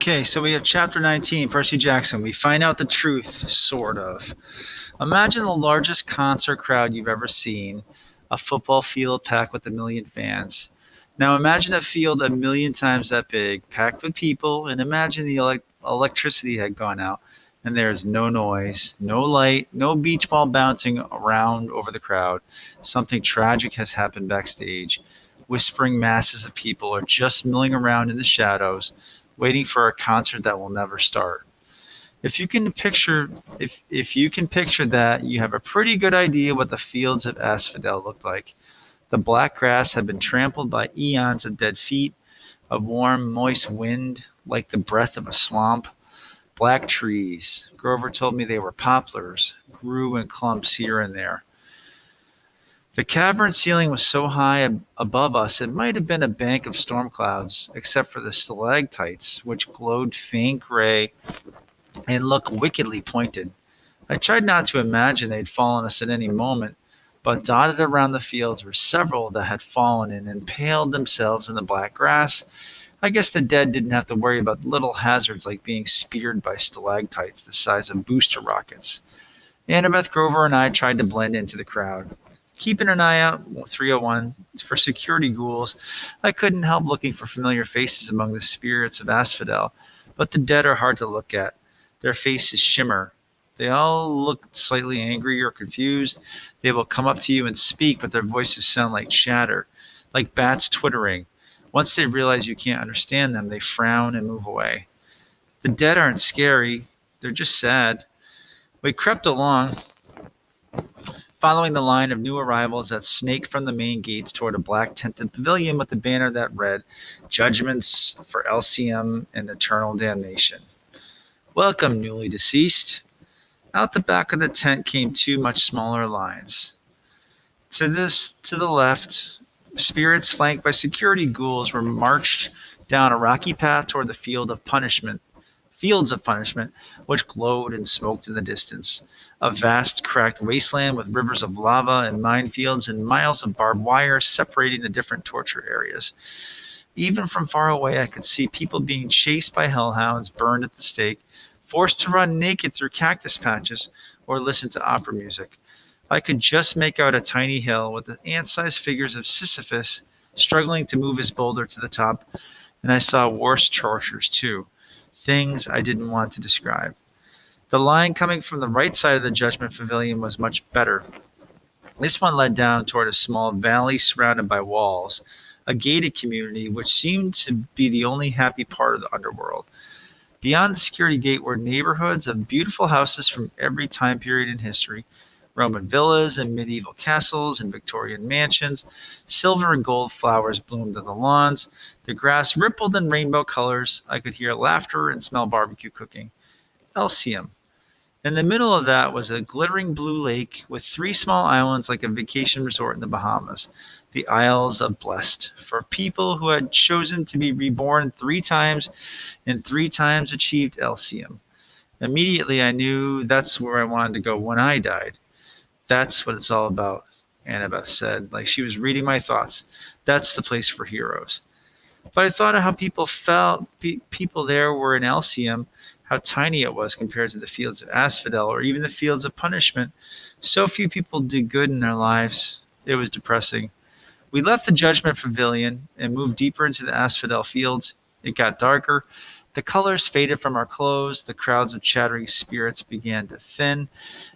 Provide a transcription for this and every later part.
Okay, so we have chapter 19, Percy Jackson. We find out the truth, sort of. Imagine the largest concert crowd you've ever seen, a football field packed with a million fans. Now imagine a field a million times that big, packed with people, and imagine the electricity had gone out, and there's no noise, no light, no beach ball bouncing around over the crowd. Something tragic has happened backstage. Whispering masses of people are just milling around in the shadows, waiting for a concert that will never start. If you can picture if you can picture that, you have a pretty good idea what the fields of Asphodel looked like. The black grass had been trampled by eons of dead feet, a warm, moist wind like the breath of a swamp. Black trees, Grover told me they were poplars, grew in clumps here and there. The cavern ceiling was so high above us it might have been a bank of storm clouds, except for the stalactites, which glowed faint gray and looked wickedly pointed. I tried not to imagine they'd fall on us at any moment, but dotted around the fields were several that had fallen and impaled themselves in the black grass. I guess the dead didn't have to worry about little hazards like being speared by stalactites the size of booster rockets. Annabeth, Grover, and I tried to blend into the crowd. Keeping an eye out 301 for security ghouls, I couldn't help looking for familiar faces among the spirits of Asphodel, but the dead are hard to look at. Their faces shimmer. They all look slightly angry or confused. They will come up to you and speak, but their voices sound like chatter, like bats twittering. Once they realize you can't understand them, they frown and move away. The dead aren't scary, they're just sad. We crept along, following the line of new arrivals that snaked from the main gates toward a black tented pavilion with a banner that read, Judgments for Elysium and Eternal Damnation. Welcome, newly deceased. Out the back of the tent came two much smaller lines. To the left, spirits flanked by security ghouls were marched down a rocky path toward the fields of punishment, which glowed and smoked in the distance. A vast, cracked wasteland with rivers of lava and minefields and miles of barbed wire separating the different torture areas. Even from far away, I could see people being chased by hellhounds, burned at the stake, forced to run naked through cactus patches, or listen to opera music. I could just make out a tiny hill with the ant-sized figures of Sisyphus struggling to move his boulder to the top, and I saw worse tortures too, things I didn't want to describe. The line coming from the right side of the Judgment Pavilion was much better. This one led down toward a small valley surrounded by walls, a gated community which seemed to be the only happy part of the underworld. Beyond the security gate were neighborhoods of beautiful houses from every time period in history. Roman villas and medieval castles and Victorian mansions. Silver and gold flowers bloomed on the lawns. The grass rippled in rainbow colors. I could hear laughter and smell barbecue cooking. Elysium. In the middle of that was a glittering blue lake with three small islands like a vacation resort in the Bahamas. The Isles of Blessed, for people who had chosen to be reborn three times and three times achieved Elysium. Immediately I knew that's where I wanted to go when I died. That's what it's all about, Annabeth said, like she was reading my thoughts. That's the place for heroes. But I thought of how people there were in Elysium, how tiny it was compared to the fields of Asphodel or even the fields of punishment. So few people did good in their lives. It was depressing. We left the Judgment Pavilion and moved deeper into the Asphodel fields. It got darker. The colors faded from our clothes. The crowds of chattering spirits began to thin.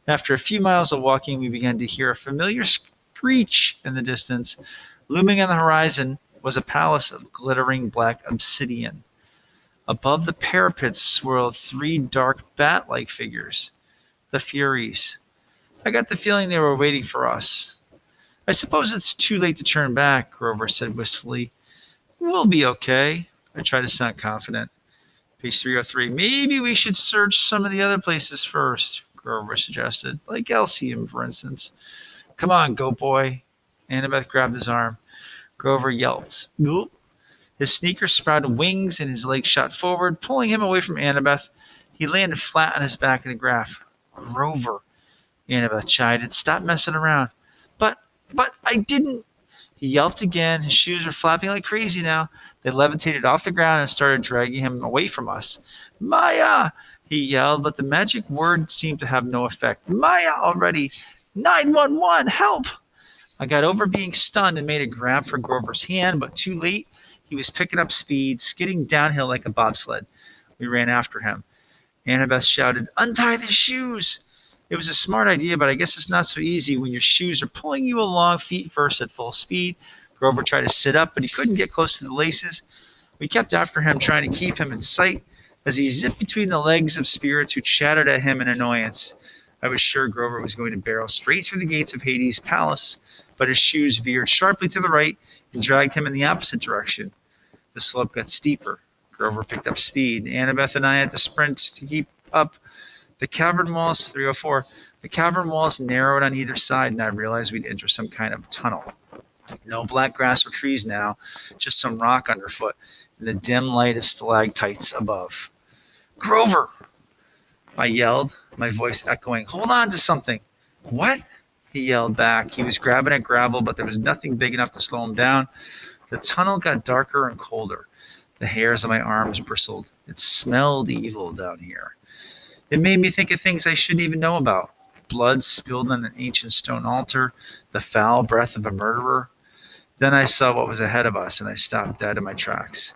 After a few miles of walking, we began to hear a familiar screech in the distance. Looming on the horizon was a palace of glittering black obsidian. Above the parapets swirled three dark bat-like figures, the Furies. I got the feeling they were waiting for us. I suppose it's too late to turn back, Grover said wistfully. We'll be okay. I tried to sound confident. Page 303. Maybe we should search some of the other places first, Grover suggested, like Elysium, for instance. Come on, goat boy. Annabeth grabbed his arm. Grover yelped. Gulp. His sneakers sprouted wings and his legs shot forward, pulling him away from Annabeth. He landed flat on his back in the grass. Grover, Annabeth chided. Stop messing around. But I didn't. He yelped again. His shoes were flapping like crazy now. They levitated off the ground and started dragging him away from us. Maya! He yelled, but the magic word seemed to have no effect. Maya already! 911! Help! I got over being stunned and made a grab for Grover's hand, but too late. He was picking up speed, skidding downhill like a bobsled. We ran after him. Annabeth shouted, Untie the shoes! It was a smart idea, but I guess it's not so easy when your shoes are pulling you along feet first at full speed. Grover tried to sit up, but he couldn't get close to the laces. We kept after him, trying to keep him in sight as he zipped between the legs of spirits who chattered at him in annoyance. I was sure Grover was going to barrel straight through the gates of Hades' palace, but his shoes veered sharply to the right and dragged him in the opposite direction. The slope got steeper. Grover picked up speed. Annabeth and I had to sprint to keep up. The cavern walls, 304, the cavern walls narrowed on either side, and I realized we'd entered some kind of tunnel. No black grass or trees now, just some rock underfoot and the dim light of stalactites above. Grover! I yelled, my voice echoing. Hold on to something. What? He yelled back. He was grabbing at gravel, but there was nothing big enough to slow him down. The tunnel got darker and colder. The hairs on my arms bristled. It smelled evil down here. It made me think of things I shouldn't even know about. Blood spilled on an ancient stone altar, the foul breath of a murderer. Then I saw what was ahead of us, and I stopped dead in my tracks.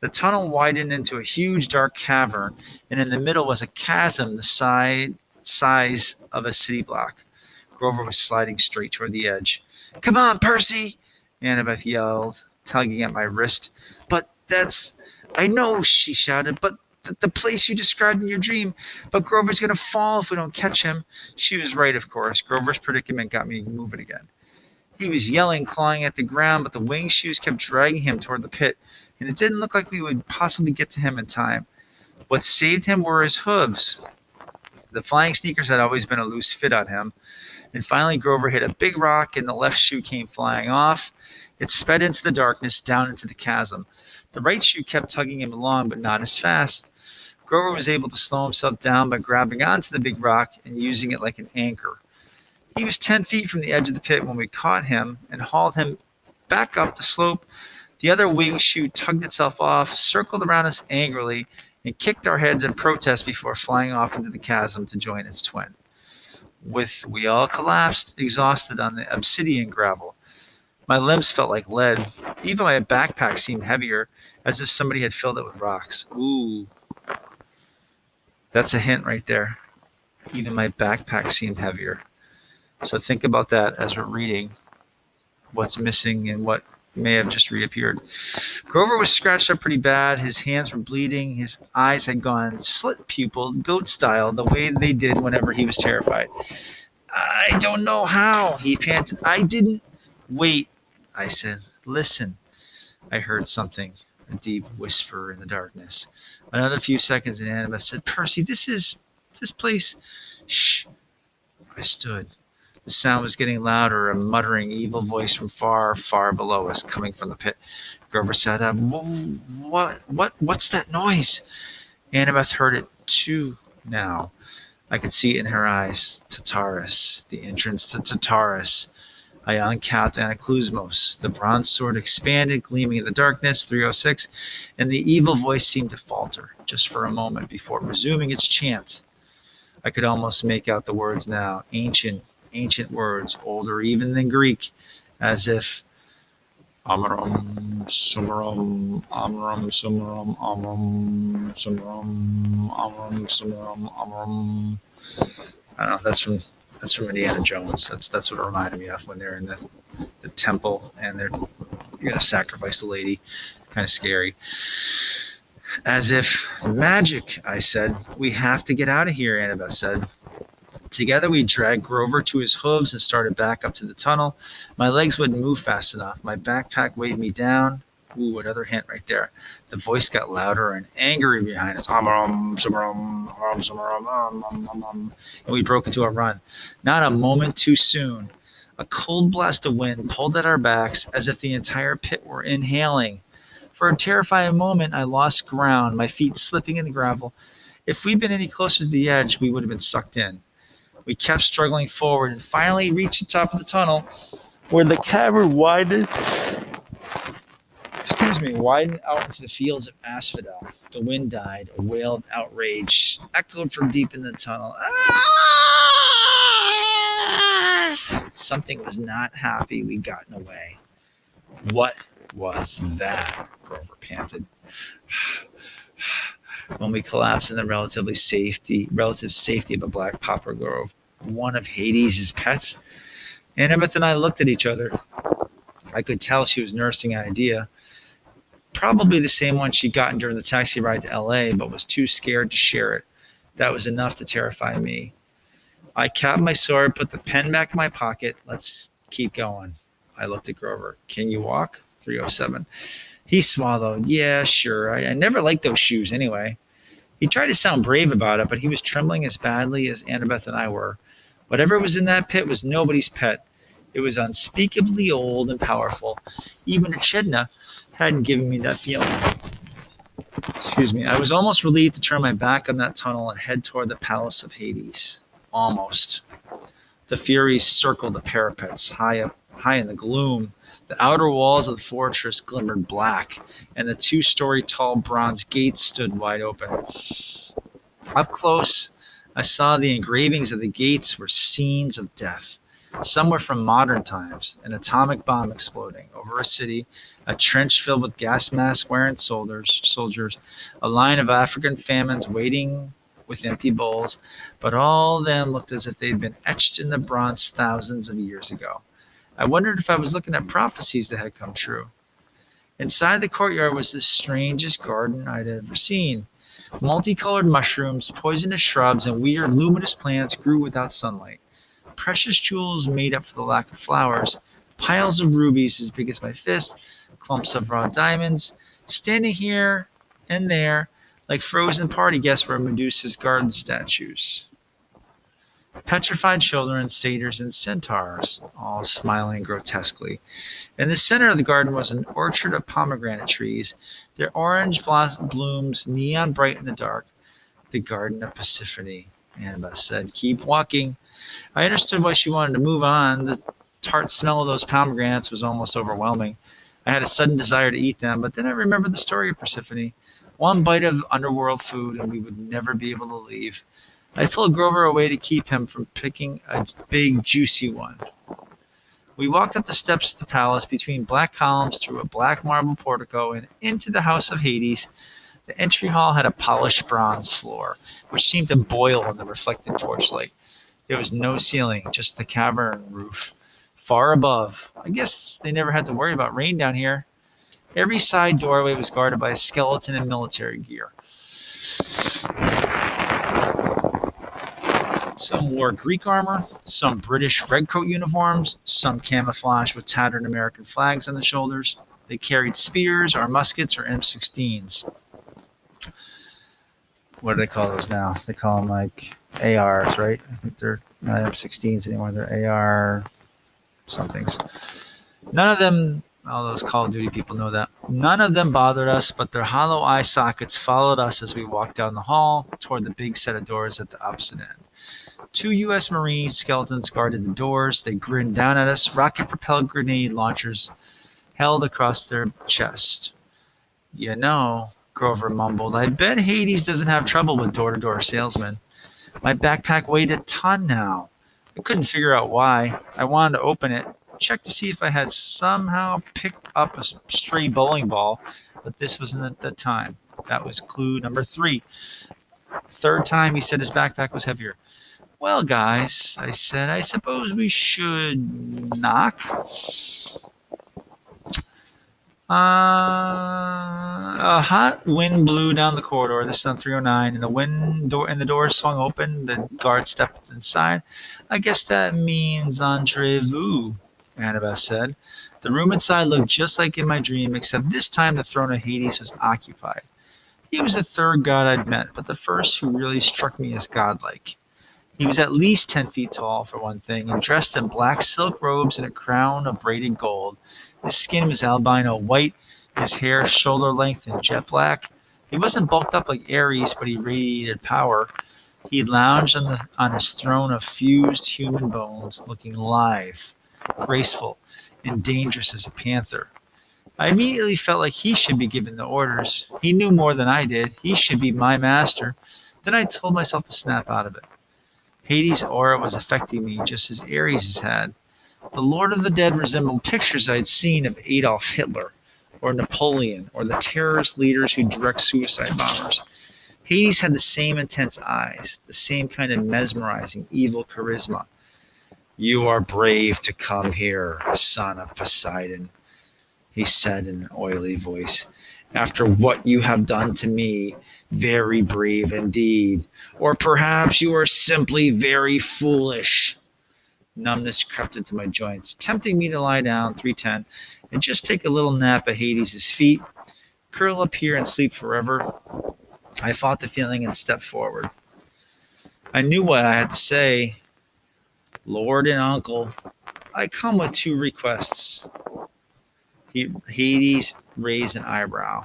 The tunnel widened into a huge dark cavern, and in the middle was a chasm the size of a city block. Grover was sliding straight toward the edge. Come on, Percy! Annabeth yelled, tugging at my wrist. But that's... I know, she shouted, but the place you described in your dream. But Grover's going to fall if we don't catch him. She was right, of course. Grover's predicament got me moving again. He was yelling, clawing at the ground, but the wing shoes kept dragging him toward the pit, and it didn't look like we would possibly get to him in time. What saved him were his hooves. The flying sneakers had always been a loose fit on him, and finally Grover hit a big rock, and the left shoe came flying off. It sped into the darkness, down into the chasm. The right shoe kept tugging him along, but not as fast. Grover was able to slow himself down by grabbing onto the big rock and using it like an anchor. He was 10 feet from the edge of the pit when we caught him and hauled him back up the slope. The other wing shoe tugged itself off, circled around us angrily, and kicked our heads in protest before flying off into the chasm to join its twin. We all collapsed, exhausted on the obsidian gravel. My limbs felt like lead. Even my backpack seemed heavier, as if somebody had filled it with rocks. Ooh. That's a hint right there. Even my backpack seemed heavier. So think about that as we're reading what's missing and what may have just reappeared. Grover was scratched up pretty bad. His hands were bleeding. His eyes had gone slit-pupiled, goat style, the way they did whenever he was terrified. I don't know how, he panted. I didn't. Wait, I said. Listen. I heard something, a deep whisper in the darkness. Another few seconds, and Annabeth said, Percy, this place. Shh. I stood. The sound was getting louder, a muttering, evil voice from far, far below us, coming from the pit. Grover sat up. Whoa, what's that noise? Annabeth heard it too now. I could see it in her eyes. Tartarus, the entrance to Tartarus. I uncapped Anaklusmos. The bronze sword expanded, gleaming in the darkness, 306, and the evil voice seemed to falter, just for a moment, before resuming its chant. I could almost make out the words now, ancient words, older even than Greek, as if Amram Sumaram, Amram Sumaram, Amram Sumaram, Amram Sumaram, Amram. I don't know. That's from Indiana Jones. That's what it reminded me of when they're in the temple and you're gonna sacrifice the lady. Kind of scary. As if magic, I said. We have to get out of here, Annabeth said. Together we dragged Grover to his hooves and started back up to the tunnel. My legs wouldn't move fast enough. My backpack weighed me down. Ooh, another hint right there. The voice got louder and angry behind us. And we broke into a run. Not a moment too soon. A cold blast of wind pulled at our backs as if the entire pit were inhaling. For a terrifying moment, I lost ground, my feet slipping in the gravel. If we'd been any closer to the edge, we would have been sucked in. We kept struggling forward and finally reached the top of the tunnel where the cavern widened widened out into the fields of asphodel. The wind died. A wail of outrage echoed from deep in the tunnel. Something was not happy we'd gotten away. What was that? Grover panted. When we collapsed in the relative safety of a black poplar grove, one of Hades' pets. Annabeth and I looked at each other. I could tell she was nursing an idea, probably the same one she'd gotten during the taxi ride to LA, but was too scared to share it. That was enough to terrify me. I capped my sword, put the pen back in my pocket. Let's keep going. I looked at Grover. Can you walk? 307. He swallowed. Yeah, sure. I never liked those shoes anyway. He tried to sound brave about it, but he was trembling as badly as Annabeth and I were. Whatever was in that pit was nobody's pet. It was unspeakably old and powerful. Even Echidna hadn't given me that feeling. Excuse me. I was almost relieved to turn my back on that tunnel and head toward the Palace of Hades. Almost. The Furies circled the parapets, high in the gloom. The outer walls of the fortress glimmered black, and the 2-story tall bronze gates stood wide open. Up close, I saw the engravings of the gates were scenes of death. Some were from modern times, an atomic bomb exploding over a city, a trench filled with gas mask wearing soldiers, a line of African famines waiting with empty bowls, but all of them looked as if they'd been etched in the bronze thousands of years ago. I wondered if I was looking at prophecies that had come true. Inside the courtyard was the strangest garden I'd ever seen. Multicolored mushrooms, poisonous shrubs, and weird luminous plants grew without sunlight. Precious jewels made up for the lack of flowers, piles of rubies as big as my fist, clumps of raw diamonds, standing here and there like frozen party guests were Medusa's garden statues. Petrified children, satyrs, and centaurs, all smiling grotesquely. In the center of the garden was an orchard of pomegranate trees, their orange blooms neon bright in the dark. The Garden of Persephone, Annabeth said. Keep walking. I understood why she wanted to move on. The tart smell of those pomegranates was almost overwhelming. I had a sudden desire to eat them, but then I remembered the story of Persephone. One bite of underworld food, and we would never be able to leave. I pulled Grover away to keep him from picking a big, juicy one. We walked up the steps of the palace between black columns through a black marble portico and into the house of Hades. The entry hall had a polished bronze floor, which seemed to boil in the reflected torchlight. There was no ceiling, just the cavern roof. Far above. I guess they never had to worry about rain down here. Every side doorway was guarded by a skeleton in military gear. Some wore Greek armor, some British redcoat uniforms, some camouflage with tattered American flags on the shoulders. They carried spears or muskets or M16s. What do they call those now? They call them like ARs, right? I think they're not M16s anymore. They're AR somethings. None of them, all those Call of Duty people know that. None of them bothered us, but their hollow eye sockets followed us as we walked down the hall toward the big set of doors at the opposite end. 2 U.S. Marine skeletons guarded the doors. They grinned down at us, rocket-propelled grenade launchers held across their chest. You know, Grover mumbled, I bet Hades doesn't have trouble with door-to-door salesmen. My backpack weighed a ton now. I couldn't figure out why. I wanted to open it, check to see if I had somehow picked up a stray bowling ball, but this wasn't the time. That was clue number 3. Third time he said his backpack was heavier. Well, guys, I said, I suppose we should knock. A hot wind blew down the corridor. This is on 309, and the door swung open. The guard stepped inside. I guess that means entrez-vous, Annabeth said. The room inside looked just like in my dream, except this time the throne of Hades was occupied. He was the third god I'd met, but the first who really struck me as godlike. He was at least 10 feet tall, for one thing, and dressed in black silk robes and a crown of braided gold. His skin was albino white, his hair shoulder-length and jet black. He wasn't bulked up like Ares, but he radiated power. He lounged on his throne of fused human bones, looking lithe, graceful, and dangerous as a panther. I immediately felt like he should be given the orders. He knew more than I did. He should be my master. Then I told myself to snap out of it. Hades' aura was affecting me just as Ares' had. The Lord of the Dead resembled pictures I had seen of Adolf Hitler, or Napoleon, or the terrorist leaders who direct suicide bombers. Hades had the same intense eyes, the same kind of mesmerizing, evil charisma. You are brave to come here, son of Poseidon, he said in an oily voice. After what you have done to me, very brave indeed. Or perhaps you are simply very foolish. Numbness crept into my joints, tempting me to lie down 310 and just take a little nap at Hades' feet, curl up here and sleep forever. I fought the feeling and stepped forward. I knew what I had to say. Lord and uncle, I come with two requests. Hades raised an eyebrow.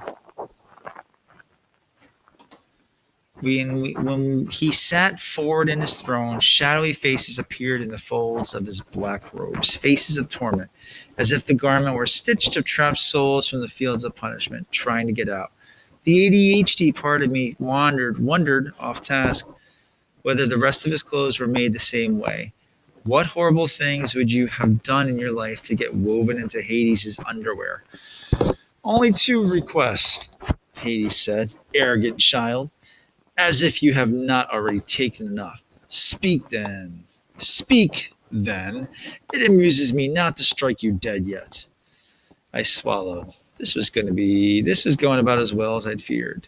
When he sat forward in his throne, shadowy faces appeared in the folds of his black robes, faces of torment, as if the garment were stitched of trapped souls from the fields of punishment, trying to get out. The ADHD part of me wondered off task, whether the rest of his clothes were made the same way. What horrible things would you have done in your life to get woven into Hades' underwear? Only two requests, Hades said. Arrogant child. As if you have not already taken enough. Speak then. Speak then. It amuses me not to strike you dead yet. I swallowed. This was going about as well as I'd feared.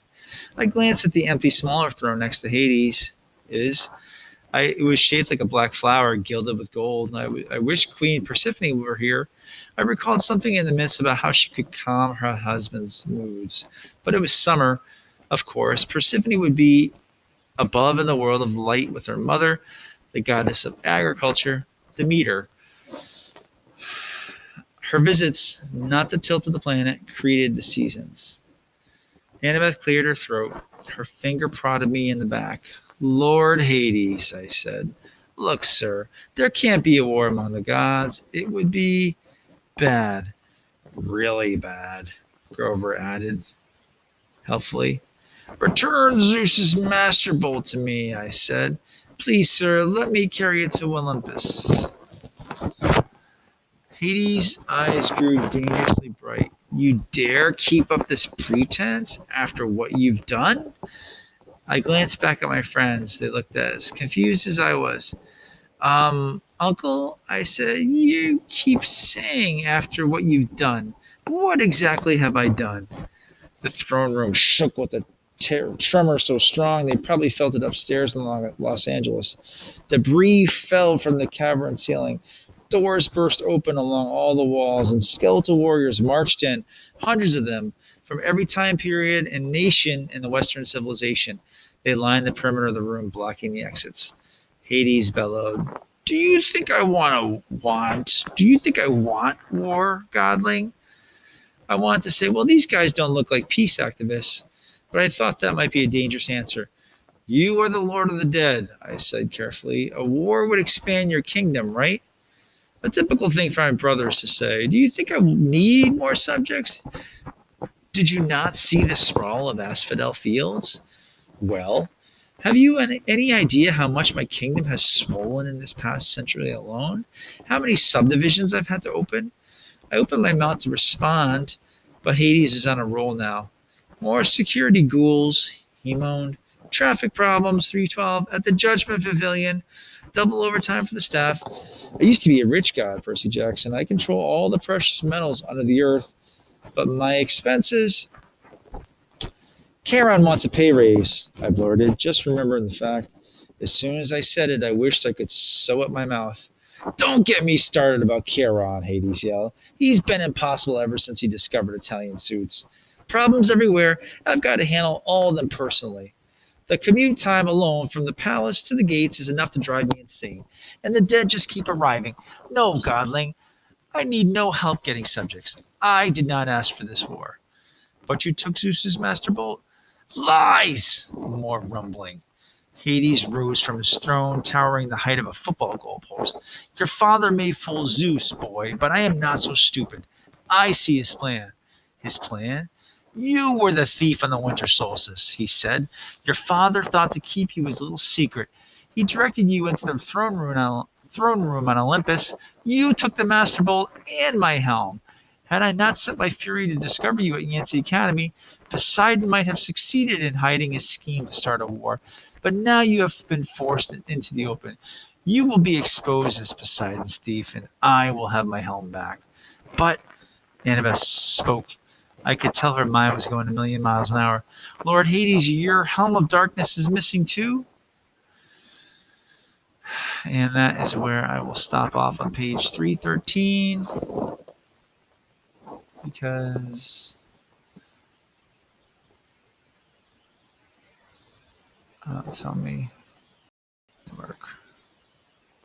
I glanced at the empty smaller throne next to Hades. It was shaped like a black flower gilded with gold. I wished Queen Persephone were here. I recalled something in the midst about how she could calm her husband's moods. But it was summer, of course. Persephone would be above in the world of light with her mother, the goddess of agriculture, Demeter. Her visits, not the tilt of the planet, created the seasons. Annabeth cleared her throat. Her finger prodded me in the back. Lord Hades, I said. Look, sir, there can't be a war among the gods. It would be bad. Really bad, Grover added helpfully. Return Zeus's master bolt to me, I said. Please, sir, let me carry it to Olympus. Hades' eyes grew dangerously bright. You dare keep up this pretense after what you've done? I glanced back at my friends. They looked as confused as I was. Uncle, I said, you keep saying after what you've done. What exactly have I done? The throne room shook with a tremor so strong they probably felt it upstairs in Los Angeles. Debris fell from the cavern ceiling. Doors burst open along all the walls, and skeletal warriors marched in, hundreds of them, from every time period and nation in the Western civilization. They lined the perimeter of the room, blocking the exits. Hades bellowed, Do you think I want war, godling? I wanted to say, well, these guys don't look like peace activists, but I thought that might be a dangerous answer. You are the Lord of the Dead, I said carefully. A war would expand your kingdom, right? A typical thing for my brothers to say. Do you think I need more subjects? Did you not see the sprawl of asphodel fields? Well, have you any idea how much my kingdom has swollen in this past century alone? How many subdivisions I've had to open? I opened my mouth to respond, but Hades was on a roll now. More security ghouls, he moaned. Traffic problems, 312, at the Judgment Pavilion. Double overtime for the staff. I used to be a rich god, Percy Jackson. I control all the precious metals under the earth, but my expenses... Charon wants a pay raise, I blurted, just remembering the fact. As soon as I said it, I wished I could sew up my mouth. Don't get me started about Charon, Hades yelled. He's been impossible ever since he discovered Italian suits. Problems everywhere. I've got to handle all of them personally. The commute time alone from the palace to the gates is enough to drive me insane. And the dead just keep arriving. No, godling, I need no help getting subjects. I did not ask for this war. But you took Zeus's master bolt? Lies! More rumbling. Hades rose from his throne, towering the height of a football goalpost. Your father may fool Zeus, boy, but I am not so stupid. I see his plan. His plan? You were the thief on the winter solstice, he said. Your father thought to keep you his little secret. He directed you into the throne room on Olympus. You took the Master Bolt and my helm. Had I not set my fury to discover you at Yancey Academy, Poseidon might have succeeded in hiding his scheme to start a war. But now you have been forced into the open. You will be exposed as Poseidon's thief, and I will have my helm back. But Annabeth spoke. I could tell her mind was going a million miles an hour. Lord Hades, your helm of darkness is missing too? And that is where I will stop off on page 313 because tell me